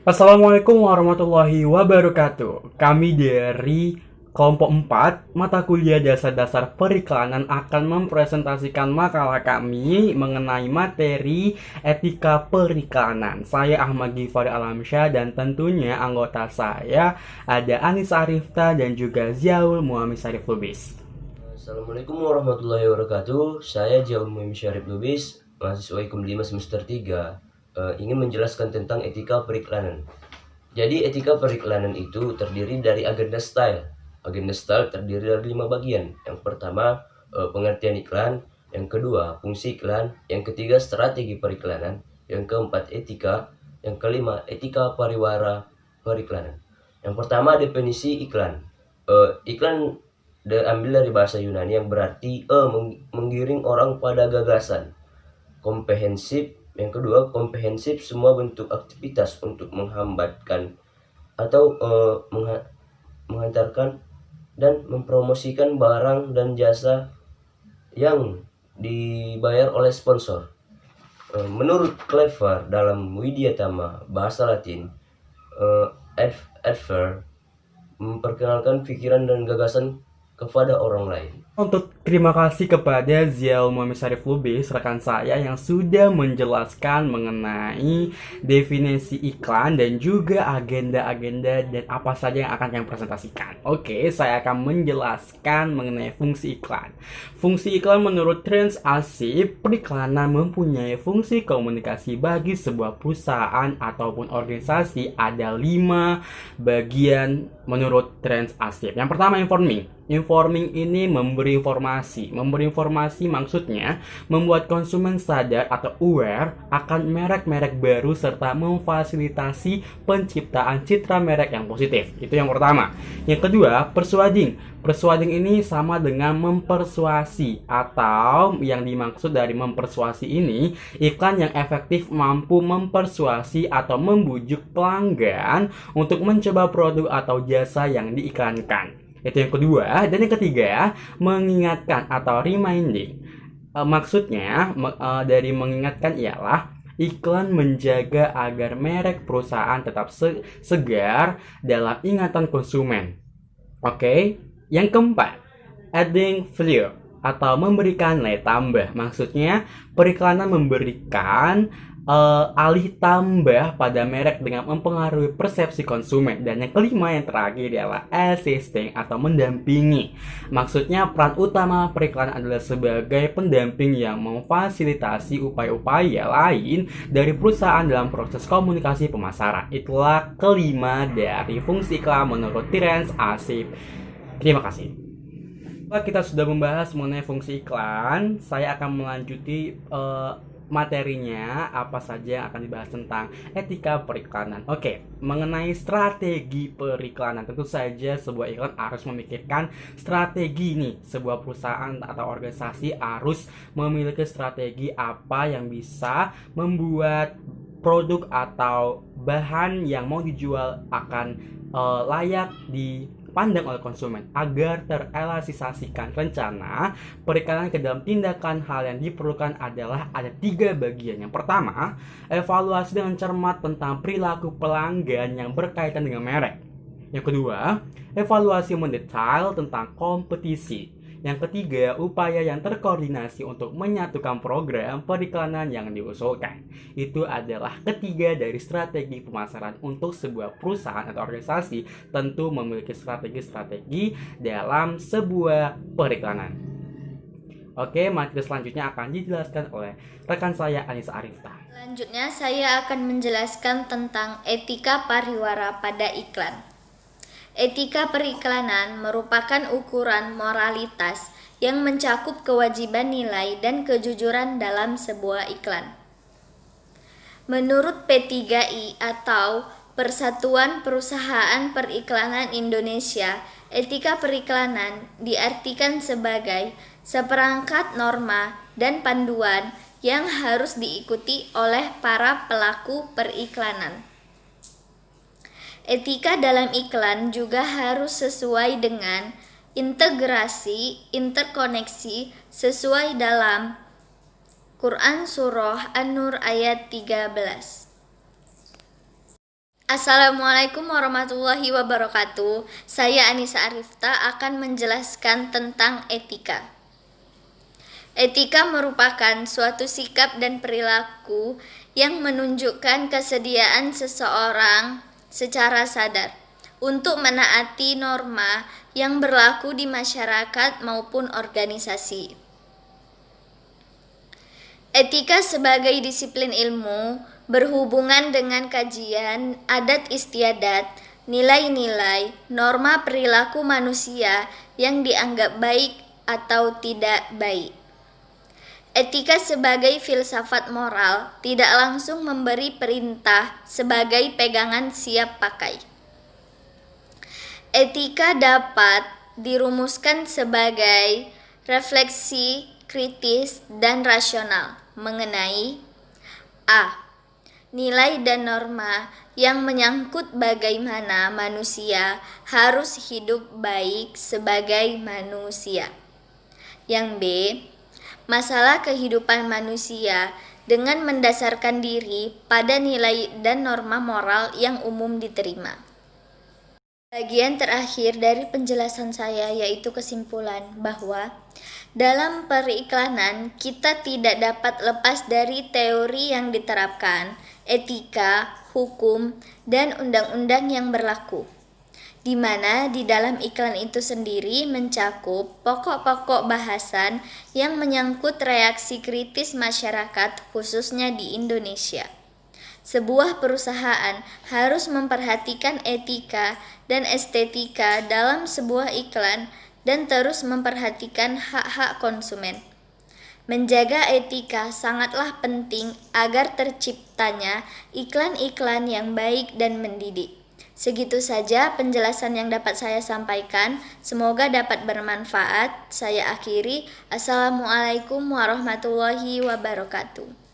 Assalamualaikum warahmatullahi wabarakatuh. Kami dari kelompok 4 mata kuliah dasar-dasar periklanan akan mempresentasikan makalah kami mengenai materi etika periklanan. Saya Ahmad Ghifari Alamsyah dan tentunya anggota saya ada Anis Arifta dan juga Ziaul Muhammad Syarif Lubis. Assalamualaikum warahmatullahi wabarakatuh. Saya Jaul Muhammad Syarif Lubis, mahasiswa IKUM 5 semester 3, ingin menjelaskan tentang etika periklanan. Jadi etika periklanan itu terdiri dari agenda style. Agenda style terdiri dari 5 bagian. Yang pertama, pengertian iklan. Yang kedua, fungsi iklan. Yang ketiga, strategi periklanan. Yang keempat, etika. Yang kelima, etika pariwara periklanan. Yang pertama, definisi iklan. Iklan diambil dari bahasa Yunani yang berarti menggiring orang pada gagasan. Komprehensif. Yang kedua, komprehensif semua bentuk aktivitas untuk menghambatkan atau menghantarkan dan mempromosikan barang dan jasa yang dibayar oleh sponsor. Menurut Clever dalam Widyatama bahasa Latin, adverb memperkenalkan pikiran dan gagasan kepada orang lain. Untuk terima kasih kepada Ziaul Muhammad Syarif Lubis, rekan saya yang sudah menjelaskan mengenai definisi iklan dan juga agenda-agenda dan apa saja yang akan kami presentasikan. Oke, saya akan menjelaskan mengenai fungsi iklan. Fungsi iklan menurut Trans Asip, periklanan mempunyai fungsi komunikasi bagi sebuah perusahaan ataupun organisasi. Ada 5 bagian menurut Trans Asip. Yang pertama, informing. Informing ini memberi informasi. Memberi informasi maksudnya membuat konsumen sadar atau aware akan merek-merek baru serta memfasilitasi penciptaan citra merek yang positif. Itu yang pertama. Yang kedua, persuading. Persuading ini sama dengan mempersuasi, atau yang dimaksud dari mempersuasi ini, iklan yang efektif mampu mempersuasi atau membujuk pelanggan untuk mencoba produk atau jasa yang diiklankan. Itu yang kedua. Dan yang ketiga, mengingatkan atau reminding. Maksudnya dari mengingatkan ialah iklan menjaga agar merek perusahaan tetap segar dalam ingatan konsumen. Oke. Yang keempat, adding value atau memberikan nilai tambah. Maksudnya periklanan memberikan alih tambah pada merek dengan mempengaruhi persepsi konsumen. Dan yang kelima, yang terakhir adalah assisting atau mendampingi. Maksudnya peran utama periklanan adalah sebagai pendamping yang memfasilitasi upaya-upaya lain dari perusahaan dalam proses komunikasi pemasaran. Itulah kelima dari fungsi iklan menurut Terence Asip. Terima kasih. Setelah kita sudah membahas mengenai fungsi iklan, saya akan melanjuti materinya apa saja yang akan dibahas tentang etika periklanan. Oke, mengenai strategi periklanan, tentu saja sebuah iklan harus memikirkan strategi nih. Sebuah perusahaan atau organisasi harus memiliki strategi apa yang bisa membuat produk atau bahan yang mau dijual akan layak dipandang oleh konsumen. Agar terrealisasikan rencana periklanan ke dalam tindakan, hal yang diperlukan adalah ada 3 bagian. Yang pertama, evaluasi dengan cermat tentang perilaku pelanggan yang berkaitan dengan merek. Yang kedua, evaluasi mendetail tentang kompetisi. Yang ketiga, upaya yang terkoordinasi untuk menyatukan program periklanan yang diusulkan. Itu adalah ketiga dari strategi pemasaran untuk sebuah perusahaan atau organisasi. Tentu memiliki strategi-strategi dalam sebuah periklanan. Oke, materi selanjutnya akan dijelaskan oleh rekan saya Anissa Arifta. Selanjutnya saya akan menjelaskan tentang etika pariwara pada iklan. Etika periklanan merupakan ukuran moralitas yang mencakup kewajiban nilai dan kejujuran dalam sebuah iklan. Menurut P3I atau Persatuan Perusahaan Periklanan Indonesia, etika periklanan diartikan sebagai seperangkat norma dan panduan yang harus diikuti oleh para pelaku periklanan. Etika dalam iklan juga harus sesuai dengan integrasi, interkoneksi sesuai dalam Quran Surah An-Nur ayat 13. Assalamualaikum warahmatullahi wabarakatuh. Saya Anissa Arifta akan menjelaskan tentang etika. Etika merupakan suatu sikap dan perilaku yang menunjukkan kesediaan seseorang secara sadar untuk menaati norma yang berlaku di masyarakat maupun organisasi. Etika sebagai disiplin ilmu berhubungan dengan kajian adat istiadat, nilai-nilai, norma perilaku manusia yang dianggap baik atau tidak baik. Etika sebagai filsafat moral tidak langsung memberi perintah sebagai pegangan siap pakai. Etika dapat dirumuskan sebagai refleksi kritis dan rasional mengenai a. Nilai dan norma yang menyangkut bagaimana manusia harus hidup baik sebagai manusia. Yang B. Masalah kehidupan manusia dengan mendasarkan diri pada nilai dan norma moral yang umum diterima. Bagian terakhir dari penjelasan saya yaitu kesimpulan bahwa dalam periklanan kita tidak dapat lepas dari teori yang diterapkan, etika, hukum, dan undang-undang yang berlaku, di mana di dalam iklan itu sendiri mencakup pokok-pokok bahasan yang menyangkut reaksi kritis masyarakat khususnya di Indonesia. Sebuah perusahaan harus memperhatikan etika dan estetika dalam sebuah iklan dan terus memperhatikan hak-hak konsumen. Menjaga etika sangatlah penting agar terciptanya iklan-iklan yang baik dan mendidik. Segitu saja penjelasan yang dapat saya sampaikan. Semoga dapat bermanfaat. Saya akhiri. Assalamualaikum warahmatullahi wabarakatuh.